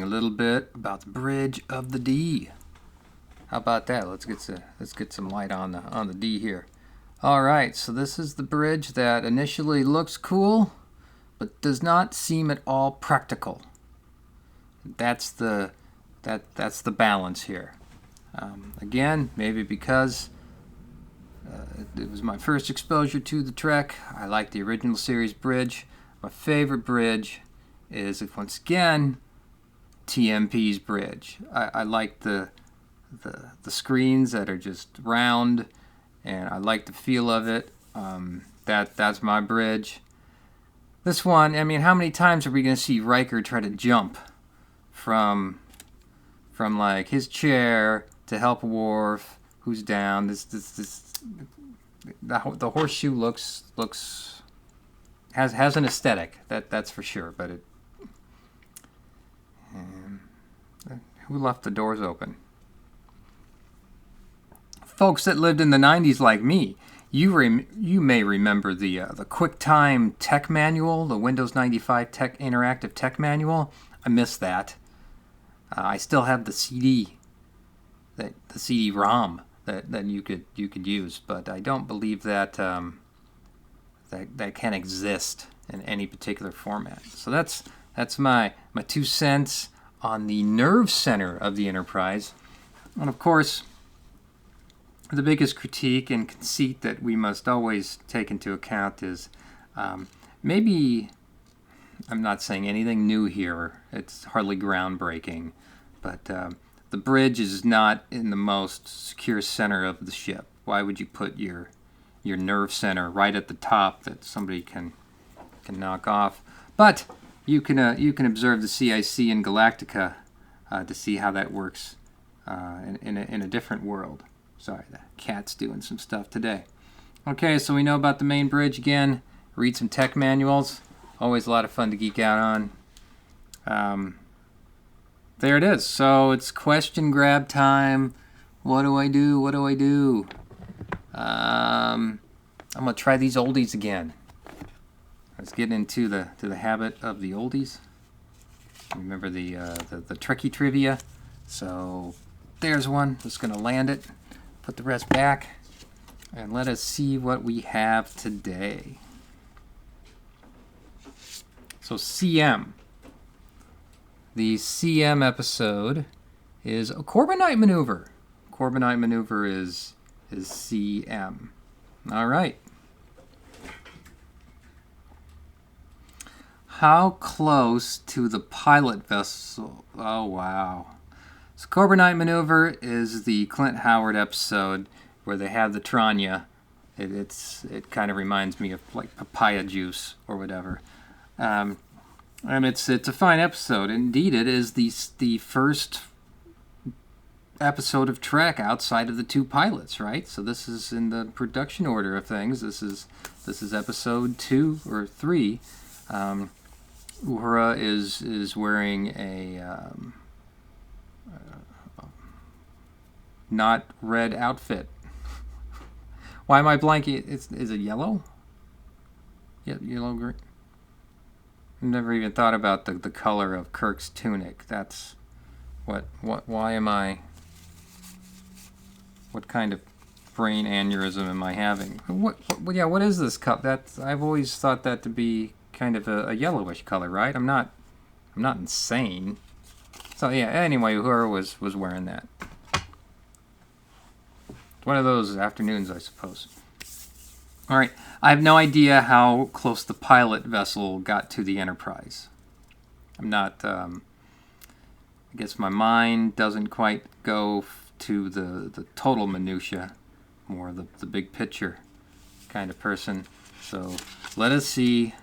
A little bit about the bridge of the D. How about that? Let's get some light on the D here. All right, so this is the bridge that initially looks cool, but does not seem at all practical. That's the balance here. Again, maybe because it was my first exposure to the Trek. I like the original series bridge. My favorite bridge is, once again, TMP's bridge. I like the screens that are just round, and I like the feel of it. That's my bridge. This one, I mean, how many times are we going to see Riker try to jump from like his chair to help Worf, who's down? The horseshoe looks has an aesthetic, that's for sure. But who left the doors open? Folks that lived in the 90s like me, you may remember the QuickTime Tech Manual, the Windows 95 interactive tech manual. I miss that. I still have the CD, the CD-ROM that you could use, but I don't believe that that can exist in any particular format. So that's my 2 cents on the nerve center of the Enterprise. And of course, the biggest critique and conceit that we must always take into account is maybe, I'm not saying anything new here, it's hardly groundbreaking, but the bridge is not in the most secure center of the ship. Why would you put your nerve center right at the top that somebody can knock off? But you can observe the CIC in Galactica to see how that works in a different world. Sorry, the cat's doing some stuff today. Okay, so we know about the main bridge again. Read some tech manuals. Always a lot of fun to geek out on. There it is. So it's question grab time. What do I do? What do I do? I'm gonna try these oldies again. Let's get into the habit of the oldies. Remember the Trekkie trivia. So there's one. Just gonna land it. Put the rest back, and let us see what we have today. So CM. The CM episode is a Corbomite Maneuver. Corbomite Maneuver is CM. All right. How close to the pilot vessel? Oh, wow. So Corbomite Maneuver is the Clint Howard episode where they have the Tranya. It kind of reminds me of like papaya juice or whatever. And it's a fine episode. Indeed, it is the first episode of Trek outside of the 2 pilots, right? So this is in the production order of things. This is episode 2 or 3. Uhura is wearing a not red outfit. Why am I blanking? Is it yellow? Yeah, yellow, green. I've never even thought about the color of Kirk's tunic. That's why am I? What kind of brain aneurysm am I having? What is this color? I've always thought that to be kind of a yellowish color, right? I'm not insane. So yeah, anyway, Uhura was wearing that. One of those afternoons, I suppose. All right, I have no idea how close the pilot vessel got to the Enterprise. I'm not, I guess my mind doesn't quite go to the total minutia, more the big picture kind of person. So let us see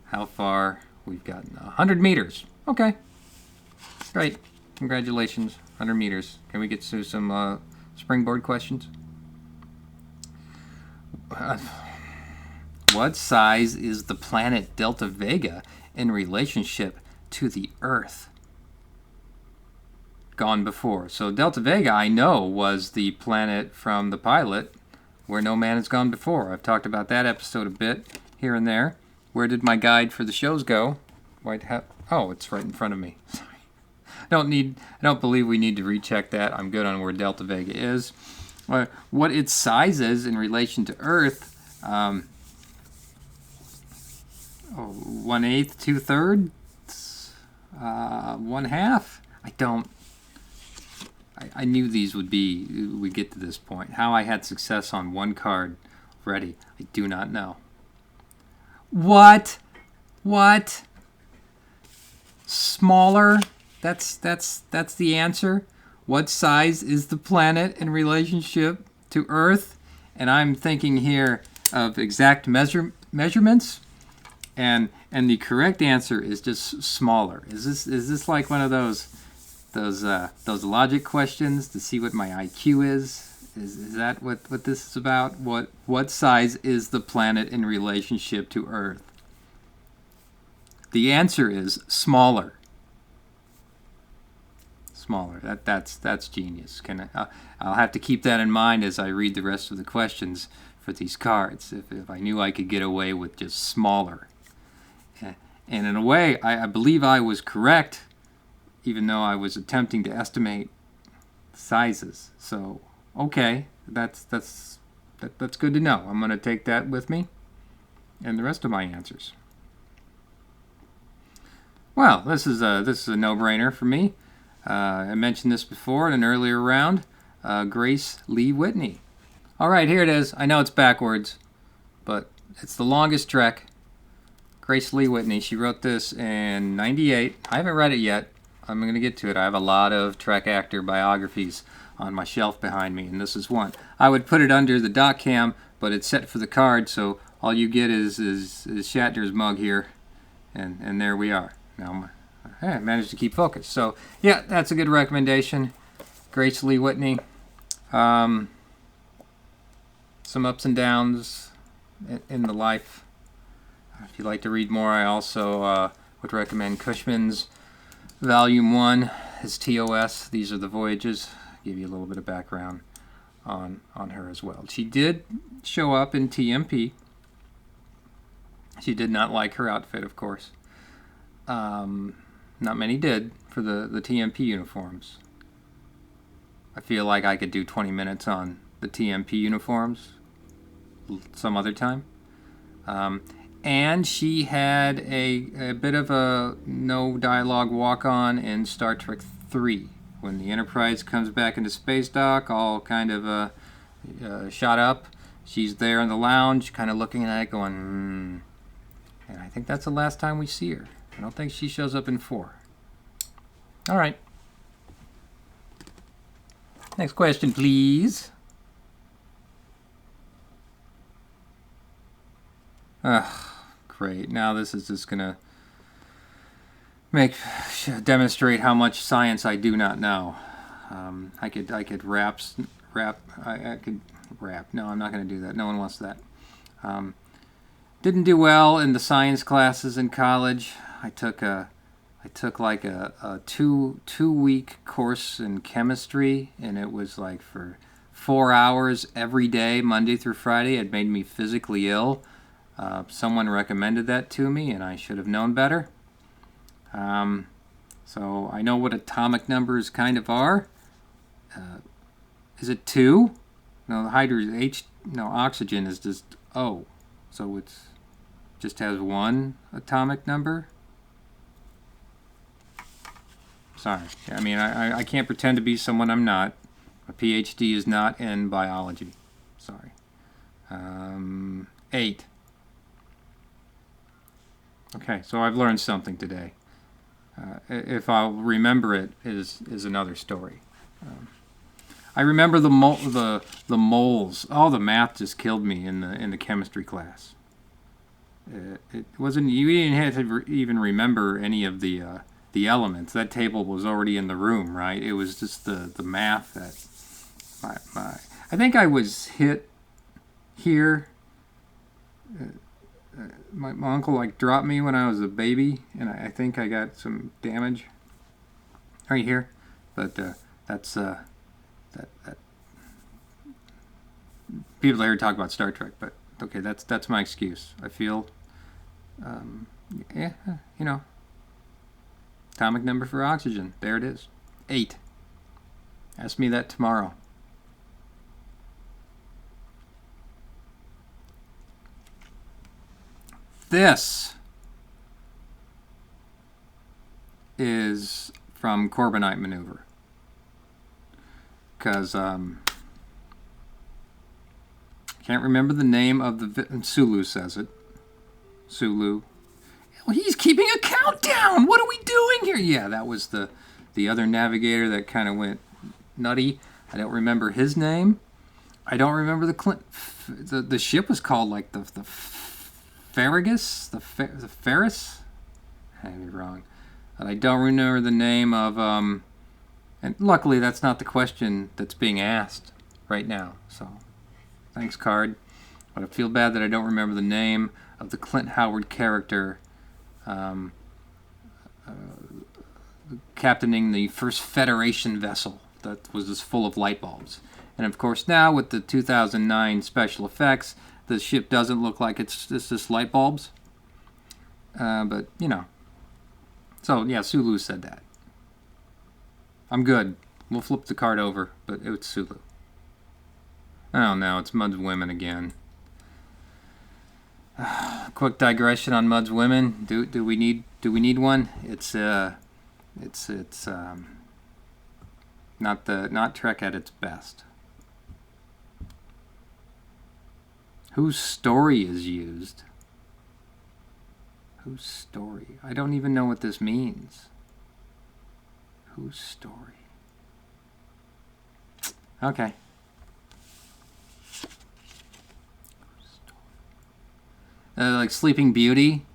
how far we've gotten. 100 meters. Okay, great. Congratulations, 100 meters. Can we get to some Springboard questions? What size is the planet Delta Vega in relationship to the Earth? Gone before. So Delta Vega, I know, was the planet from the pilot where no man has gone before. I've talked about that episode a bit here and there. Where did my guide for the shows go? Oh, it's right in front of me. Sorry. I don't believe we need to recheck that. I'm good on where Delta Vega is. What its size is in relation to Earth, 1/8, 2/3, 1/2. I knew these would get to this point. How I had success on one card already, I do not know. What? Smaller? That's the answer. What size is the planet in relationship to Earth? And I'm thinking here of exact measurements, and the correct answer is just smaller. Is this like one of those logic questions to see what my IQ is? Is that what this is about? What size is the planet in relationship to Earth? The answer is smaller. Smaller. That's genius. I'll have to keep that in mind as I read the rest of the questions for these cards. If I knew I could get away with just smaller, and in a way, I believe I was correct, even though I was attempting to estimate sizes. So okay, that's good to know. I'm going to take that with me, and the rest of my answers. Well, this is a no-brainer for me. I mentioned this before in an earlier round. Grace Lee Whitney. All right, here it is. I know it's backwards, but it's the longest trek. Grace Lee Whitney. She wrote this in '98. I haven't read it yet. I'm going to get to it. I have a lot of Trek actor biographies on my shelf behind me, and this is one. I would put it under the doc cam, but it's set for the card, so all you get is Shatner's mug here, and there we are. Now I managed to keep focused. So yeah, that's a good recommendation. Grace Lee Whitney. Some ups and downs in the life. If you'd like to read more, I also would recommend Cushman's Volume 1, his TOS. These are the voyages. Give you a little bit of background on her as well. She did show up in TMP. She did not like her outfit, of course. Not many did for the TMP uniforms. I feel like I could do 20 minutes on the TMP uniforms some other time. And she had a bit of a no dialogue walk-on in Star Trek 3 when the Enterprise comes back into space dock, all kind of shot up. She's there in the lounge, kind of looking at it, going, And I think that's the last time we see her. I don't think she shows up in 4. All right. Next question, please. Great. Now this is just gonna demonstrate how much science I do not know. I could rap. No, I'm not gonna do that. No one wants that. Didn't do well in the science classes in college. I took like a two-week course in chemistry, and it was like for 4 hours every day, Monday through Friday. It made me physically ill. Someone recommended that to me, and I should have known better. So I know what atomic numbers kind of are. Is it 2? No, oxygen is just O. So it's just has 1 atomic number. Sorry. I mean, I can't pretend to be someone I'm not. My PhD is not in biology. Sorry. 8. Okay, so I've learned something today. If I'll remember it is another story. I remember the moles. Oh, the math just killed me in the chemistry class. It wasn't. You didn't have to even remember any of the elements. That table was already in the room, right? It was just the math that I think I was hit here. My uncle dropped me when I was a baby, and I think I got some damage right here. But that's that people here talk about Star Trek, but okay, that's my excuse. I feel Atomic number for oxygen. There it is. 8. Ask me that tomorrow. This is from Corbomite Maneuver. Because, can't remember the name of the... Sulu says it. Sulu. Well, he's keeping a countdown! What are we doing here? Yeah, that was the other navigator that kind of went nutty. I don't remember his name. I don't remember the ship was called like the Farragus? The Ferris? I may be wrong. And I don't remember the name of... and luckily, that's not the question that's being asked right now. So, thanks, Card. But I feel bad that I don't remember the name of the Clint Howard character captaining the first Federation vessel that was just full of light bulbs. And of course, now with the 2009 special effects, the ship doesn't look like it's just light bulbs. But, you know. So, yeah, Sulu said that. I'm good. We'll flip the card over, but it's Sulu. Oh no, it's Mud's Women again. Quick digression on Mud's Women. Do we need one? It's not Trek at its best. Whose story is used? Whose story? I don't even know what this means. Whose story? Okay. Like Sleeping Beauty,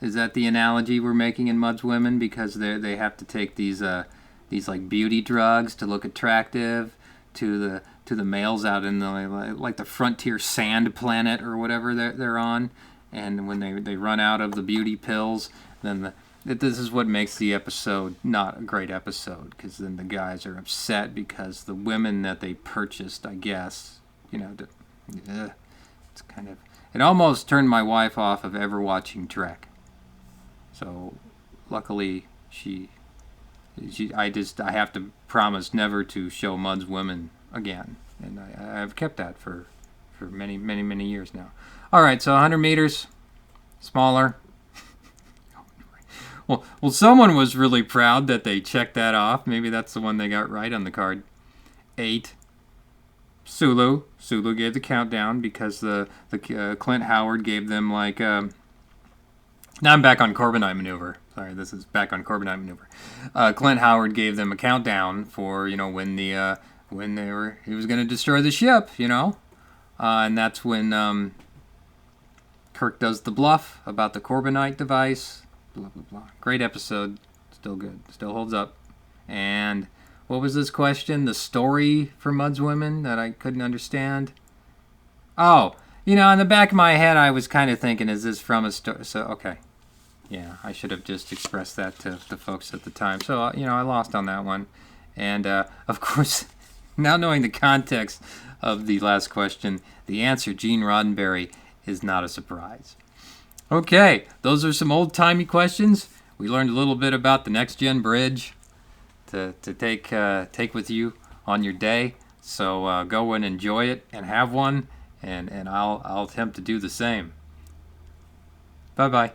is that the analogy we're making in Mud's Women? Because they have to take these like beauty drugs to look attractive to the males out in the like the frontier sand planet or whatever they're on, and when they run out of the beauty pills, then this is what makes the episode not a great episode, because then the guys are upset because the women that they purchased, I guess, it's kind of... It almost turned my wife off of ever watching Trek. So, luckily, I have to promise never to show Mud's Women again. And I've kept that for many, many, many years now. All right, so 100 meters, smaller. Well, someone was really proud that they checked that off. Maybe that's the one they got right on the card. 8. Sulu gave the countdown because the Clint Howard gave them like... now I'm back on Corbomite Maneuver. Sorry, this is back on Corbomite Maneuver. Clint Howard gave them a countdown for, when he was going to destroy the ship, and that's when Kirk does the bluff about the Corbomite device. Blah, blah, blah. Great episode. Still good. Still holds up. And what was this question? The story for Mud's Women that I couldn't understand? Oh, in the back of my head I was kind of thinking, is this from a story? So, okay. Yeah, I should have just expressed that to the folks at the time. So, I lost on that one. And, of course, now knowing the context of the last question, the answer, Gene Roddenberry, is not a surprise. Okay, those are some old-timey questions. We learned a little bit about the next-gen bridge to take with you on your day. So go and enjoy it and have one, and I'll attempt to do the same. Bye-bye.